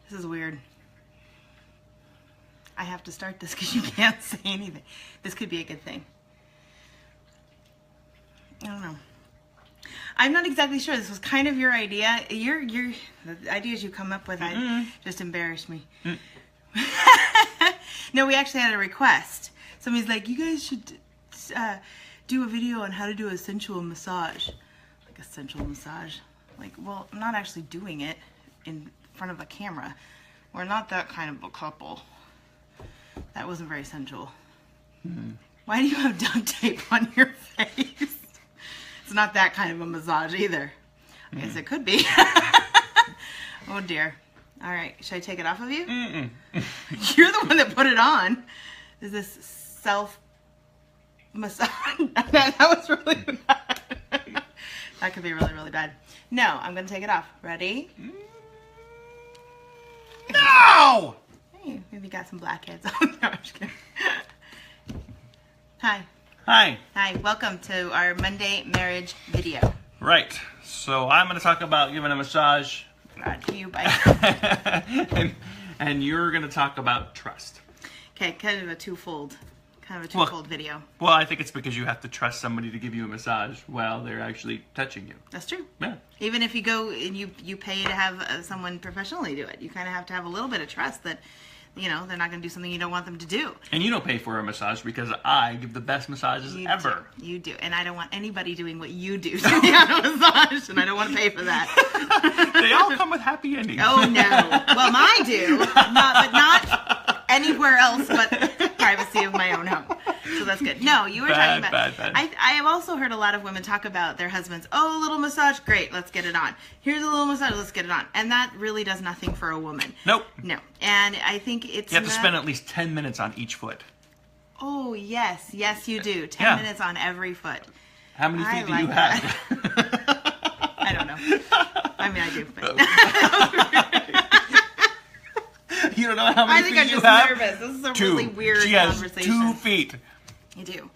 This is weird. I have to start this because you can't say anything. This could be a good thing. I don't know. I'm not exactly sure. This was kind of your idea. The ideas you come up with just embarrassed me. No, we actually had a request. Somebody's like, you guys should do a video on how to do a sensual massage. Like a sensual massage. Like, well, I'm not actually doing it in front of a camera. We're not that kind of a couple. That wasn't very sensual. Why do you have duct tape on your face? It's not that kind of a massage either. I guess it could be. Oh dear. All right, should I take it off of you? You're the one that put it on. Is this self-massage? That was really bad. That could be really, really bad. No, I'm going to take it off. Ready? No! Hey, maybe got some blackheads. Oh, no, I'm just kidding. Hi. Hi. Hi, welcome to our Monday marriage video. Right. So I'm going to talk about giving a massage. Brought to you by... and you're going to talk about trust. Okay, kind of a twofold video. Well, I think it's because you have to trust somebody to give you a massage while they're actually touching you. That's true. Yeah. Even if you go and you pay to have someone professionally do it, you kind of have to have a little bit of trust that, you know, they're not going to do something you don't want them to do. And you don't pay for a massage because I give the best massages ever. You do. And I don't want anybody doing what you do to me on a massage, and I don't want to pay for that. They all come with happy endings. Oh, no. Well, mine do, but not anywhere else but privacy of my own home. So that's good. No, you were talking about... Bad. I have also heard a lot of women talk about their husbands. Oh, a little massage? Great, let's get it on. Here's a little massage, let's get it on. And that really does nothing for a woman. Nope. No. And I think it's... You have to spend at least 10 minutes on each foot. Oh, yes. Yes, you do. 10 minutes on every foot. How many feet do you have? I don't know. I mean, I do. But... You don't know how many feet you have? I think I'm just nervous. This is a really weird conversation. She has 2 feet. You do.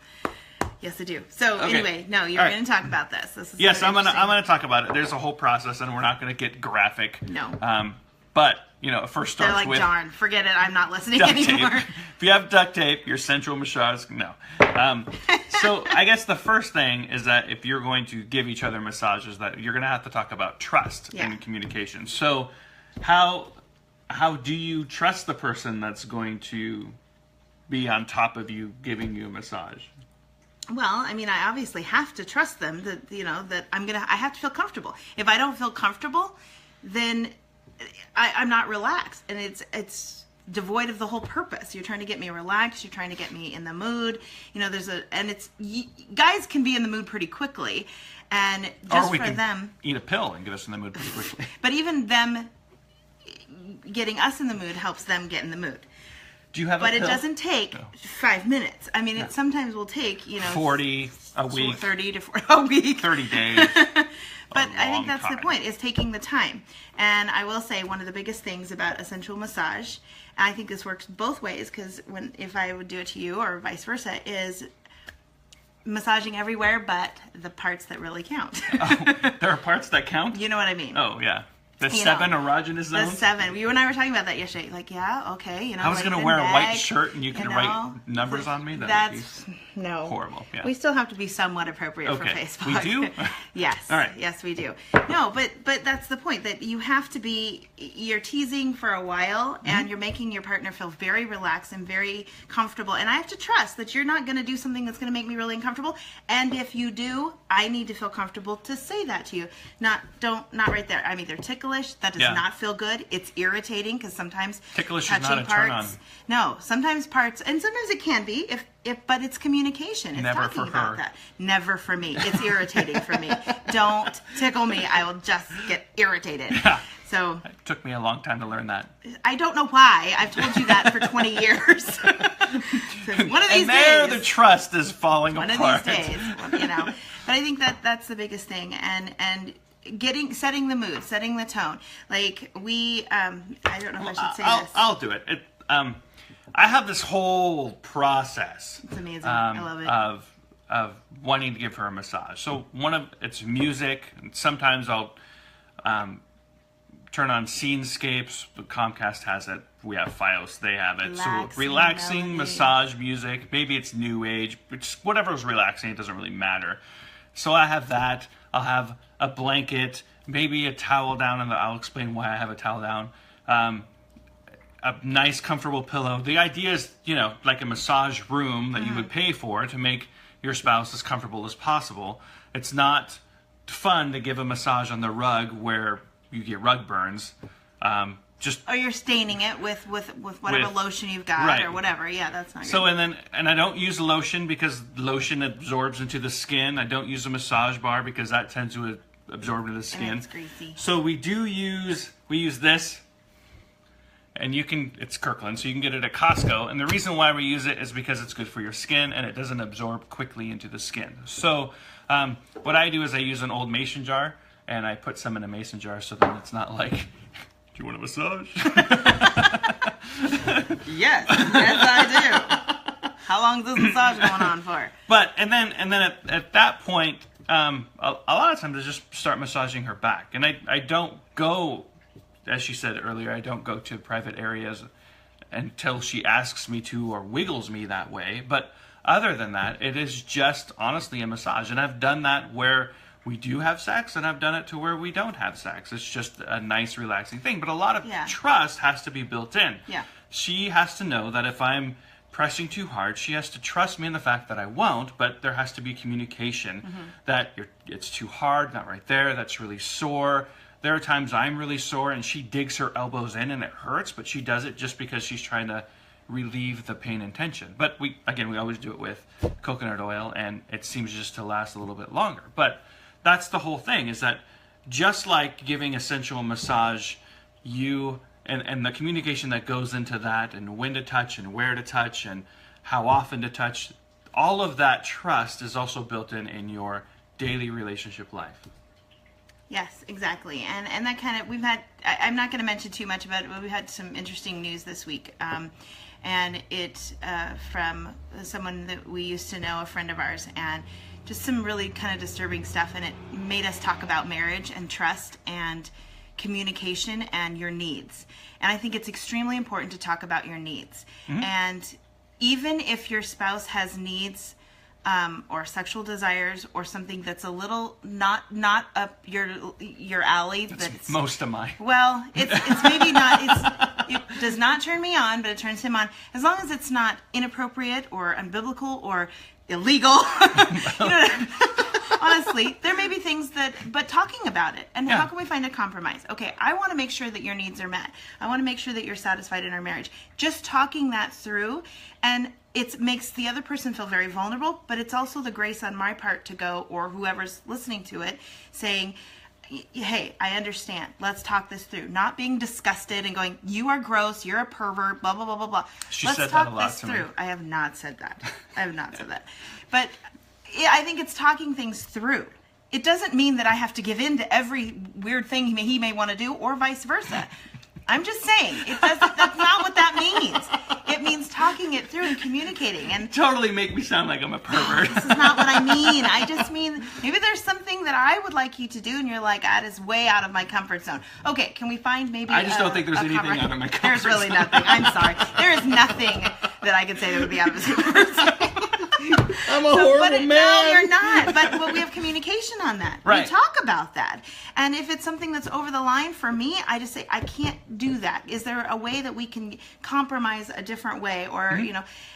Yes, I do. So Okay. Anyway, no, you're going to talk about this. This is yes, I'm gonna talk about it. There's a whole process, and we're not gonna get graphic. No. But you know, it first starts They're like, with darn, forget it. I'm not listening duct anymore. tape. If you have duct tape, your sensual massage, no. So I guess the first thing is that if you're going to give each other massages, that you're gonna have to talk about trust and communication. So how do you trust the person that's going to be on top of you giving you a massage? Well, I mean, I obviously have to trust them that, you know, that I have to feel comfortable. If I don't feel comfortable, then I'm not relaxed, and it's devoid of the whole purpose. You're trying to get me relaxed. You're trying to get me in the mood. You know, guys can be in the mood pretty quickly, and just or we for can them eat a pill and get us in the mood pretty quickly. But even them getting us in the mood helps them get in the mood. Do you have a But pill? it doesn't take 5 minutes. I mean, it sometimes will take, you know, 40 a week, 30 to 40 a week, 30 days. But I think that's time. the point, is taking the time. And I will say one of the biggest things about a sensual massage, and I think this works both ways, because if I would do it to you or vice versa, is massaging everywhere but the parts that really count. Oh, there are parts that count? You know what I mean? Oh, yeah. The 7 erogenous zones? The 7. You and I were talking about that yesterday. Like, yeah, okay. You know, I was going to wear a white shirt and you can write numbers on me? That's no. Horrible. Yeah. We still have to be somewhat appropriate for Facebook. We do? Yes. All right. Yes, we do. No, but that's the point, that you have to be, you're teasing for a while and you're making your partner feel very relaxed and very comfortable. And I have to trust that you're not going to do something that's going to make me really uncomfortable. And if you do, I need to feel comfortable to say that to you. Not right there. I'm either ticklish. That does not feel good. It's irritating, because sometimes ticklish touching is not a parts, turn on. No, sometimes parts, and sometimes it can be, but it's communication. It's Never talking for about her. that. Never for me. It's irritating for me. Don't tickle me. I will just get irritated. Yeah. So it took me a long time to learn that. I don't know why. I've told you that for 20 years. So one of these days, days, the trust is falling apart. One of these days, you know. But I think that's the biggest thing, and setting the mood, setting the tone. Like I don't know if I should say this. I'll do it. I have this whole process. It's amazing. I love it. Of wanting to give her a massage. So it's music, and sometimes I'll turn on Scenescapes. Comcast has it. We have Fios. They have it. Relaxing so relaxing melody. massage music. Maybe it's new age. Whatever's relaxing. It doesn't really matter. So I have that. I'll have a blanket. Maybe a towel down. And I'll explain why I have a towel down. A nice, comfortable pillow. The idea is, like a massage room that you would pay for to make your spouse as comfortable as possible. It's not fun to give a massage on the rug where you get rug burns. Or you're staining it with whatever lotion you've got, right, or whatever. Yeah, that's not good. So and I don't use lotion because lotion absorbs into the skin. I don't use a massage bar because that tends to absorb into the skin. And it's greasy. So we use this. And it's Kirkland, so you can get it at Costco. And the reason why we use it is because it's good for your skin and it doesn't absorb quickly into the skin. So what I do is I use an old mason jar and I put some in a mason jar so then it's not like, do you want a massage? Yes, I do. How long is this massage going on for? And then at that point, a lot of times I just start massaging her back. And I don't go, as she said earlier, I don't go to private areas until she asks me to or wiggles me that way. But other than that, it is just honestly a massage. And I've done that where we do have sex, and I've done it to where we don't have sex. It's just a nice, relaxing thing. But a lot of trust has to be built in. Yeah. She has to know that if I'm pressing too hard, she has to trust me in the fact that I won't, but there has to be communication that it's too hard, not right there, that's really sore. There are times I'm really sore and she digs her elbows in and it hurts, but she does it just because she's trying to relieve the pain and tension. But we always do it with coconut oil and it seems just to last a little bit longer. But that's the whole thing, is that just like giving a sensual massage, and the communication that goes into that, and when to touch and where to touch and how often to touch, all of that trust is also built in your daily relationship life. Yes, exactly. And that kind of, we've had, I'm not going to mention too much about it, but we've had some interesting news this week. And it's from someone that we used to know, a friend of ours, and just some really kind of disturbing stuff. And it made us talk about marriage and trust and communication and your needs. And I think it's extremely important to talk about your needs. And even if your spouse has needs, or sexual desires, or something that's a little not up your alley. That's most of mine. Well, it's maybe not. It does not turn me on, but it turns him on. As long as it's not inappropriate or unbiblical or illegal. Honestly, there may be things but talking about it. And how can we find a compromise? Okay, I want to make sure that your needs are met. I want to make sure that you're satisfied in our marriage. Just talking that through, and it makes the other person feel very vulnerable, but it's also the grace on my part to go, or whoever's listening to it, saying, hey, I understand. Let's talk this through. Not being disgusted and going, you are gross, you're a pervert, blah, blah, blah, blah, blah. Let's talk this through. I have not said that. I have not said that. But I think it's talking things through. It doesn't mean that I have to give in to every weird thing he may want to do, or vice versa. I'm just saying, that's not what that means. It means talking it through and communicating. And totally make me sound like I'm a pervert. This is not what I mean. I just mean, maybe there's something that I would like you to do, and you're like, that is way out of my comfort zone. Okay, can we find maybe I just don't think there's anything out of my comfort zone. There's really nothing. I'm sorry. There is nothing that I could say that would be out of his comfort zone. I'm a horrible man. No, you're not. But we have communication on that. Right. We talk about that. And if it's something that's over the line for me, I just say, I can't do that. Is there a way that we can compromise a different way? Or,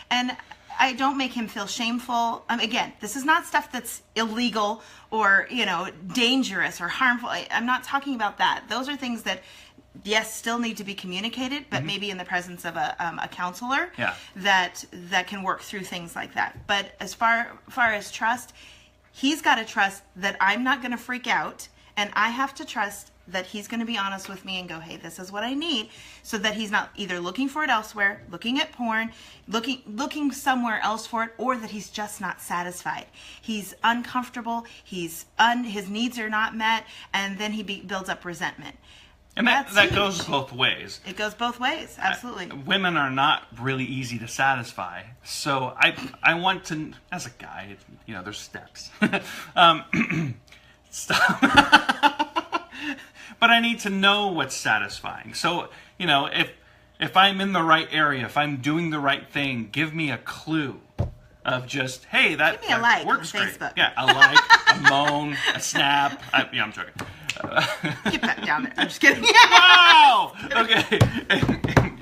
and I don't make him feel shameful. Again, this is not stuff that's illegal or, dangerous or harmful. I'm not talking about that. Those are things that, yes, still need to be communicated, but maybe in the presence of a counselor that can work through things like that. But as far as trust, he's got to trust that I'm not going to freak out, and I have to trust that he's going to be honest with me and go, hey, this is what I need, so that he's not either looking for it elsewhere, looking at porn, looking somewhere else for it, or that he's just not satisfied. He's uncomfortable, his needs are not met, and then he builds up resentment. And that goes both ways. It goes both ways, absolutely. Women are not really easy to satisfy. So I want to, as a guy, there's steps. Stop. but I need to know what's satisfying. So, you know, if I'm in the right area, if I'm doing the right thing, give me a clue of just, hey, that, give me a that like works on great. Facebook. Yeah, a like, a moan, a snap. I'm joking. Get that down there. I'm just kidding. Wow! Okay.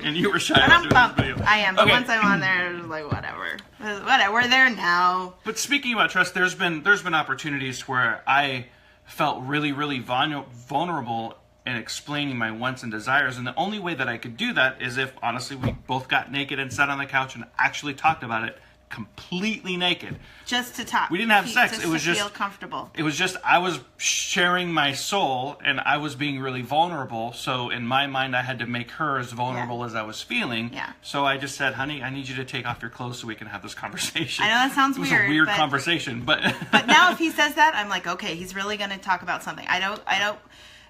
And you were shy about doing this video. I am, but once I'm on there, it's like, whatever. Whatever, we're there now. But speaking about trust, there's been opportunities where I felt really, really vulnerable in explaining my wants and desires, and the only way that I could do that is if, honestly, we both got naked and sat on the couch and actually talked about it completely naked. Just to talk. We didn't have sex. It was just feel comfortable. It was just I was sharing my soul and I was being really vulnerable. So in my mind, I had to make her as vulnerable as I was feeling. Yeah. So I just said, "Honey, I need you to take off your clothes so we can have this conversation." I know that sounds weird. weird. It was a weird conversation, but but now if he says that, I'm like, okay, he's really going to talk about something. I don't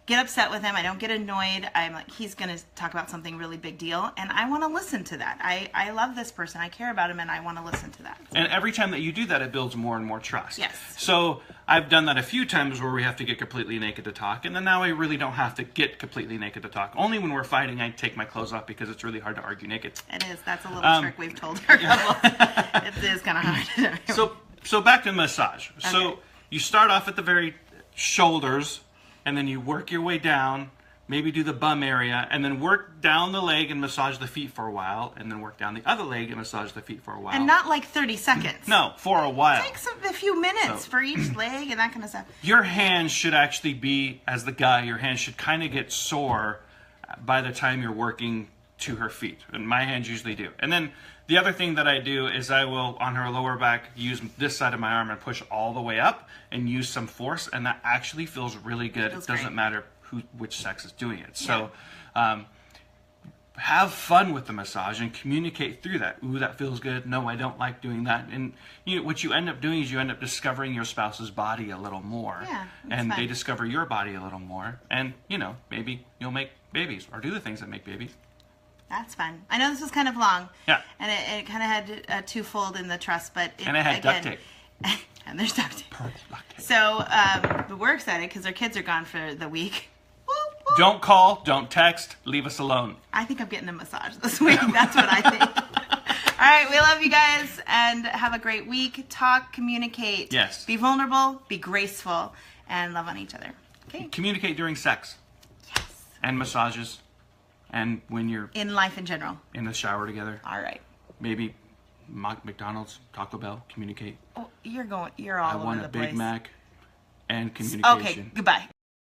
get upset with him. I don't get annoyed. I'm like, he's going to talk about something really big deal, and I want to listen to that. I love this person. I care about him, and I want to listen to that. And every time that you do that, it builds more and more trust. Yes. So I've done that a few times where we have to get completely naked to talk, and then now I really don't have to get completely naked to talk. Only when we're fighting, I take my clothes off because it's really hard to argue naked. It is. That's a little trick we've told her. It is kind of hard. So back to massage. Okay. So you start off at the very shoulders, and then you work your way down, maybe do the bum area, and then work down the leg and massage the feet for a while, and then work down the other leg and massage the feet for a while. And not like 30 seconds. No, for a while. It takes a few minutes for each leg and that kind of stuff. Your hands should actually be, as the guy, your hands should kind of get sore by the time you're working to her feet. And my hands usually do. And then the other thing that I do is I will, on her lower back, use this side of my arm and push all the way up and use some force, and that actually feels really good. It doesn't matter which sex is doing it. So have fun with the massage and communicate through that. Ooh, that feels good. No, I don't like doing that. And what you end up doing is you end up discovering your spouse's body a little more. Yeah, and fun. They discover your body a little more. And, maybe you'll make babies or do the things that make babies. That's fun. I know this was kind of long. Yeah. And it kind of had a twofold in the trust, but and it had duct tape. And there's duct tape. Purple duct tape. So, but we're excited because our kids are gone for the week. Don't call, don't text, leave us alone. I think I'm getting a massage this week. That's what I think. All right, we love you guys and have a great week. Talk, communicate. Yes. Be vulnerable, be graceful, and love on each other. Okay. Communicate during sex. Yes. And massages. And when you're in life in general. In the shower together. All right. Maybe McDonald's, Taco Bell, communicate. Oh, you're all over the place. I want a Big Mac and communication. Okay, goodbye.